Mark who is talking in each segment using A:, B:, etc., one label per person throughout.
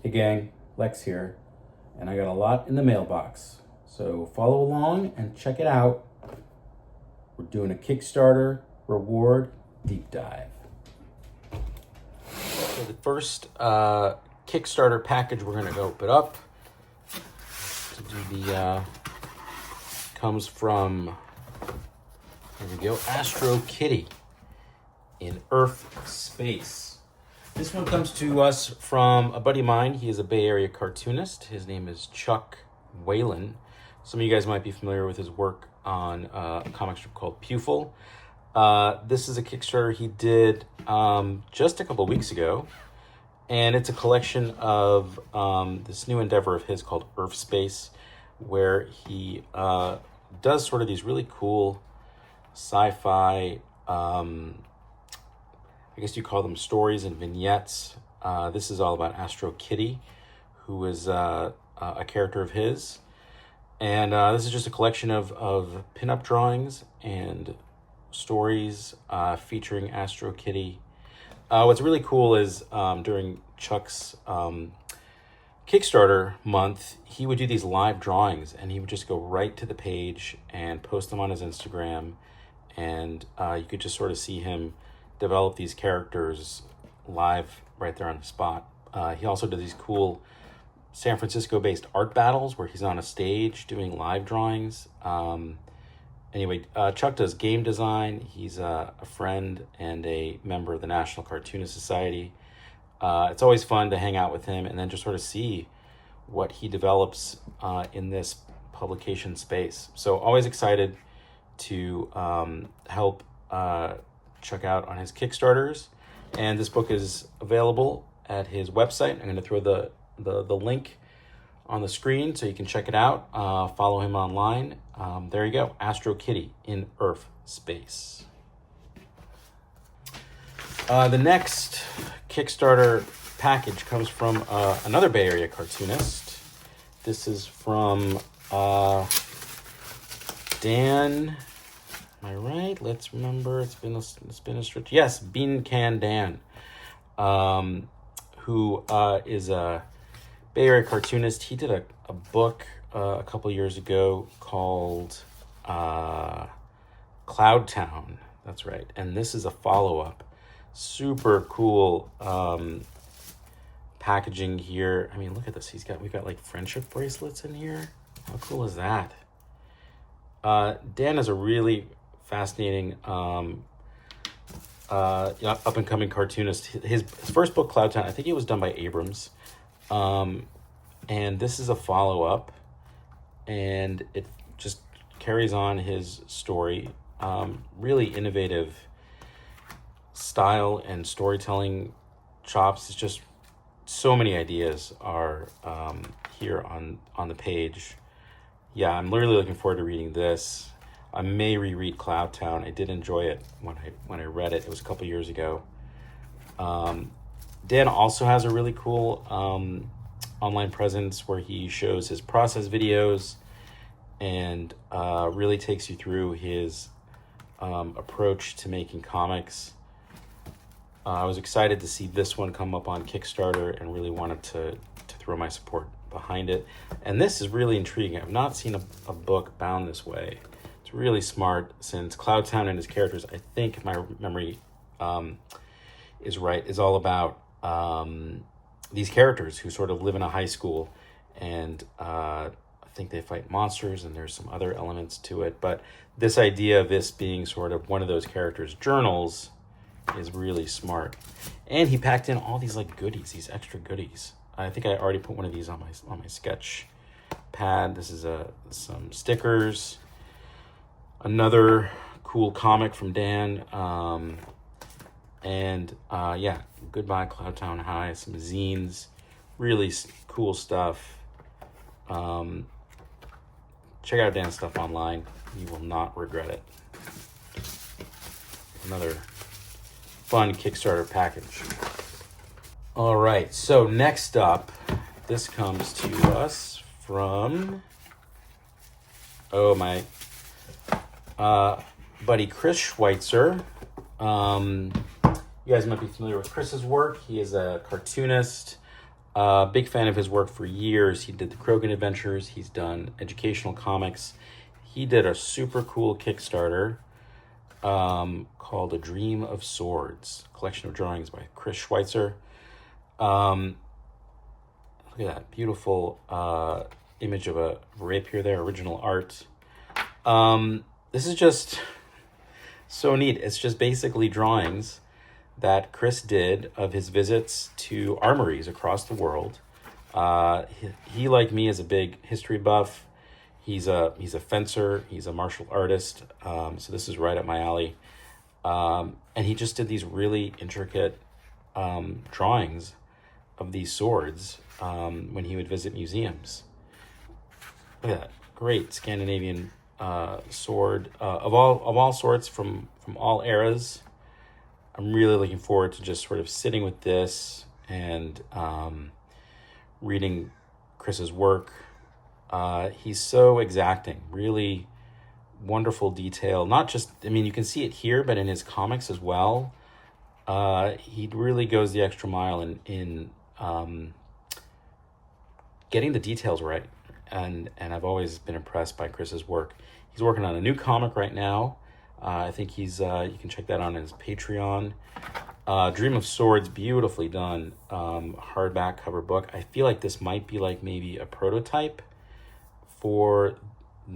A: Hey gang, Lex here, and I got a lot in the mailbox. So follow along and check it out. We're doing a Kickstarter reward deep dive. So the first Kickstarter package we're gonna open up to do the comes from, here we go, Astro Kitty in Earth Space. This one comes to us from a buddy of mine. He is a Bay Area cartoonist. His name is Chuck Whalen. Some of you guys might be familiar with his work on a comic strip called Pupil. This is a Kickstarter he did just a couple of weeks ago. And it's a collection of this new endeavor of his called Earth Space, where he does sort of these really cool sci-fi, I guess you call them stories and vignettes. This is all about Astro Kitty, who is a character of his. And this is just a collection of pinup drawings and stories featuring Astro Kitty. What's really cool is during Chuck's Kickstarter month, he would do these live drawings, and he would just go right to the page and post them on his Instagram. And you could just sort of see him develop these characters live right there on the spot. He also does these cool San Francisco-based art battles where he's on a stage doing live drawings. Anyway, Chuck does game design. He's a friend and a member of the National Cartoonist Society. It's always fun to hang out with him and then just sort of see what he develops in this publication space. So always excited to help Chuck out on his Kickstarters. And this book is available at his website. I'm going to throw the link on the screen so you can check it out. Follow him online. There you go, Astro Kitty in Earth Space. The next Kickstarter package comes from another Bay Area cartoonist. This is from Dan. Am I right? Let's remember. It's been a stretch. Yes, Bean Can Dan, who is a Bay Area cartoonist. He did a book a couple years ago called Cloud Town. That's right. And this is a follow-up. Super cool packaging here. I mean, look at this. We've got like friendship bracelets in here. How cool is that? Dan is a really fascinating up-and-coming cartoonist. His first book, Cloud Town, I think it was done by Abrams. And this is a follow-up, and it just carries on his story. Really innovative style and storytelling chops. It's just so many ideas are here on the page. Yeah, I'm really looking forward to reading this. I may reread Cloud Town. I did enjoy it when I read it. It was a couple years ago. Dan also has a really cool online presence where he shows his process videos and really takes you through his approach to making comics. I was excited to see this one come up on Kickstarter and really wanted to throw my support behind it. And this is really intriguing. I've not seen a book bound this way. It's really smart, since Cloud Town and his characters, I think if my memory is right, is all about these characters who sort of live in a high school, and I think they fight monsters, and there's some other elements to it. But this idea of this being sort of one of those characters' journals is really smart. And he packed in all these like goodies, these extra goodies. I think I already put one of these on my sketch pad. This is some stickers. Another cool comic from Dan. Yeah, Goodbye Cloud Town High, some zines, really cool stuff. Check out Dan's stuff online. You will not regret it. Another fun Kickstarter package. All right, so next up, this comes to us from, my buddy Chris Schweitzer. You guys might be familiar with Chris's work. He is a cartoonist. Big fan of his work for years. He did the Krogan Adventures. He's done educational comics. He did a super cool Kickstarter called A Dream of Swords, collection of drawings by Chris Schweitzer. Look at that beautiful image of a rapier there, original art. This is just so neat. It's just basically drawings that Chris did of his visits to armories across the world. He like me, is a big history buff. He's a fencer. He's a martial artist. So this is right up my alley. And he just did these really intricate drawings of these swords when he would visit museums. Look at that great Scandinavian sword of all sorts from all eras. I'm really looking forward to just sort of sitting with this and reading Chris's work. He's so exacting, really wonderful detail. Not just, I mean, you can see it here, but in his comics as well. He really goes the extra mile in getting the details right. And I've always been impressed by Chris's work. He's working on a new comic right now. I think he's you can check that on his Patreon. Dream of Swords, beautifully done hardback cover book. I feel like this might be like maybe a prototype for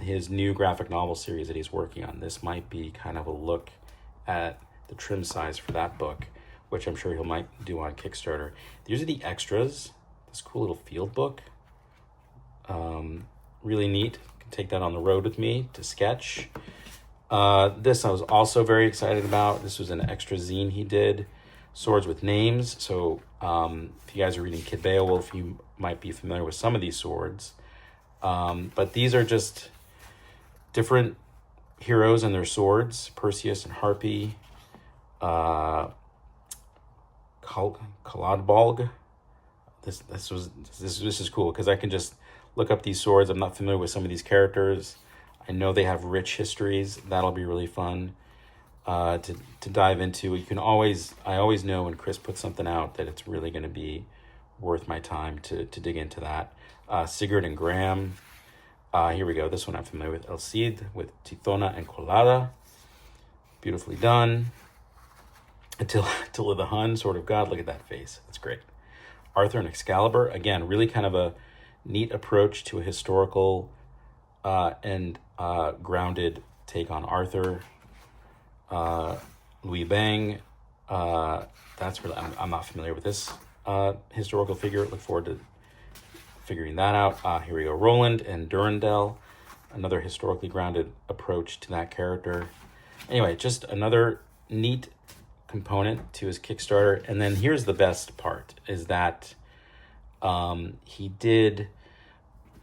A: his new graphic novel series that he's working on. This might be kind of a look at the trim size for that book, which I'm sure he might do on Kickstarter. These are the extras. This cool little field book. Really neat. Can take that on the road with me to sketch. This I was also very excited about. This was an extra zine he did, Swords with Names. So if you guys are reading Kid Beowulf, you might be familiar with some of these swords. But these are just different heroes and their swords, Perseus and Harpy, Caladbolg. This is cool because I can just look up these swords. I'm not familiar with some of these characters. I know they have rich histories. That'll be really fun to dive into. I always know when Chris puts something out that it's really going to be worth my time to dig into that. Sigurd and Graham. Here we go. This one I'm familiar with. El Cid with Tithona and Colada. Beautifully done. Attila the Hun, Sword of God. Look at that face. That's great. Arthur and Excalibur. Again, really kind of a neat approach to a historical and grounded take on Arthur. Louis Bang. That's really, I'm not familiar with this historical figure. Look forward to figuring that out. Here we go. Roland and Durandal. Another historically grounded approach to that character. Anyway, just another neat component to his Kickstarter. And then here's the best part, is that he did,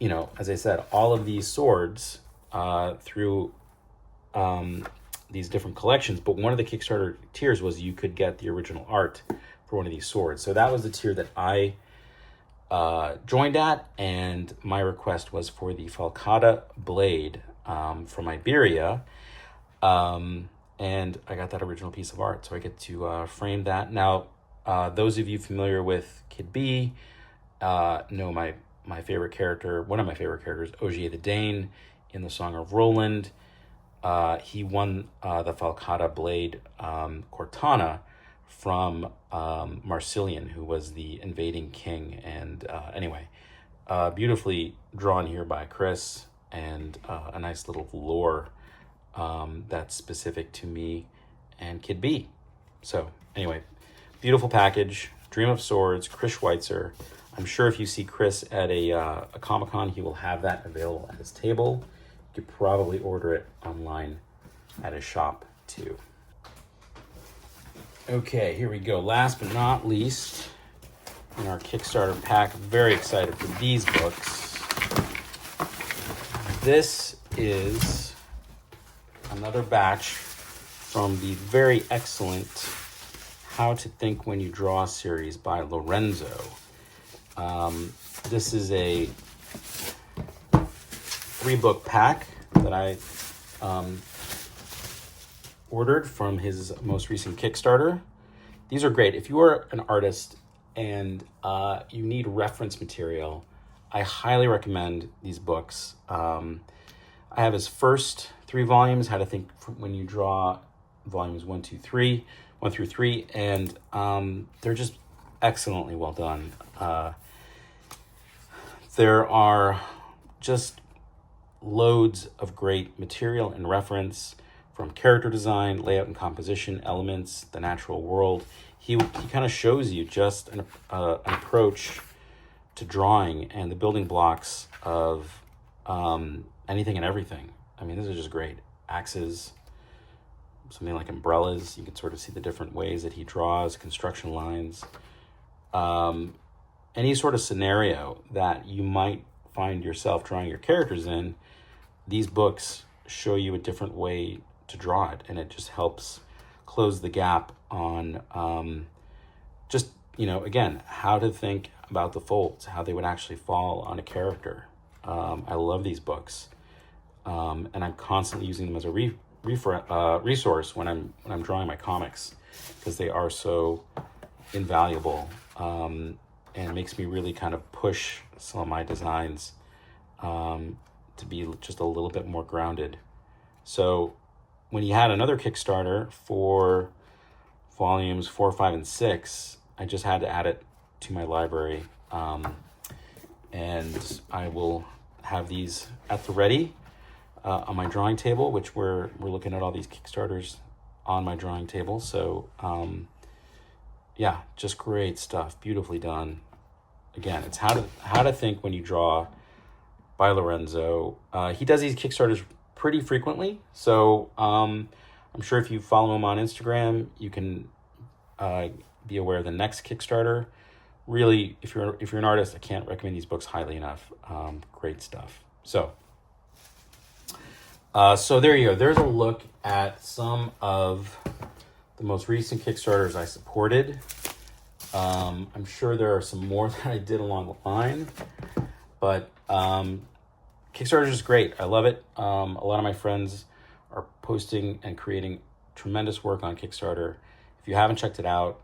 A: as I said, all of these swords through these different collections. But one of the Kickstarter tiers was you could get the original art for one of these swords. So that was the tier that I joined at, and my request was for the Falcata blade from Iberia. And I got that original piece of art, so I get to frame that. Now, those of you familiar with Kid B know my favorite character, one of my favorite characters, Ogier the Dane, in the Song of Roland. He won the Falcata blade Cortana from Marsilian, who was the invading king. And anyway, beautifully drawn here by Chris, and a nice little lore that's specific to me and Kid B. So anyway, beautiful package. Dream of Swords, Chris Schweitzer. I'm sure if you see Chris at a Comic-Con, he will have that available at his table. You could probably order it online at his shop too. Okay, here we go. Last but not least, in our Kickstarter pack, very excited for these books. This is another batch from the very excellent How to Think When You Draw series by Lorenzo. This is a 3-book pack that I ordered from his most recent Kickstarter. These are great. If you are an artist and you need reference material, I highly recommend these books. I have his first 3 volumes, How to Think When You Draw, volumes 1 through 3, and they're just excellently well done. There are just loads of great material and reference from character design, layout and composition, elements, the natural world. He kind of shows you just an approach to drawing and the building blocks of anything and everything. I mean, this is just great. Axes, something like umbrellas. You can sort of see the different ways that he draws, construction lines. Any sort of scenario that you might find yourself drawing your characters in, these books show you a different way to draw it, and it just helps close the gap on just, again, how to think about the folds, how they would actually fall on a character. I love these books, and I'm constantly using them as a resource when I'm drawing my comics, because they are so invaluable, and it makes me really kind of push some of my designs to be just a little bit more grounded. So when he had another Kickstarter for volumes 4, 5, and 6, I just had to add it to my library, and I will have these at the ready on my drawing table, which we're looking at all these Kickstarters on my drawing table. So yeah, just great stuff, beautifully done. Again, it's how to think when you draw by Lorenzo. He does these Kickstarters pretty frequently, so I'm sure if you follow him on Instagram, you can be aware of the next Kickstarter. Really, if you're an artist, I can't recommend these books highly enough. Great stuff. So there you go. There's a look at some of the most recent Kickstarters I supported. I'm sure there are some more that I did along the line, but Kickstarter is great. I love it. A lot of my friends are posting and creating tremendous work on Kickstarter. If you haven't checked it out,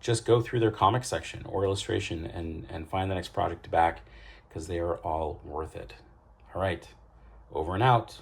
A: just go through their comic section or illustration and find the next project to back, because they are all worth it. All right, over and out.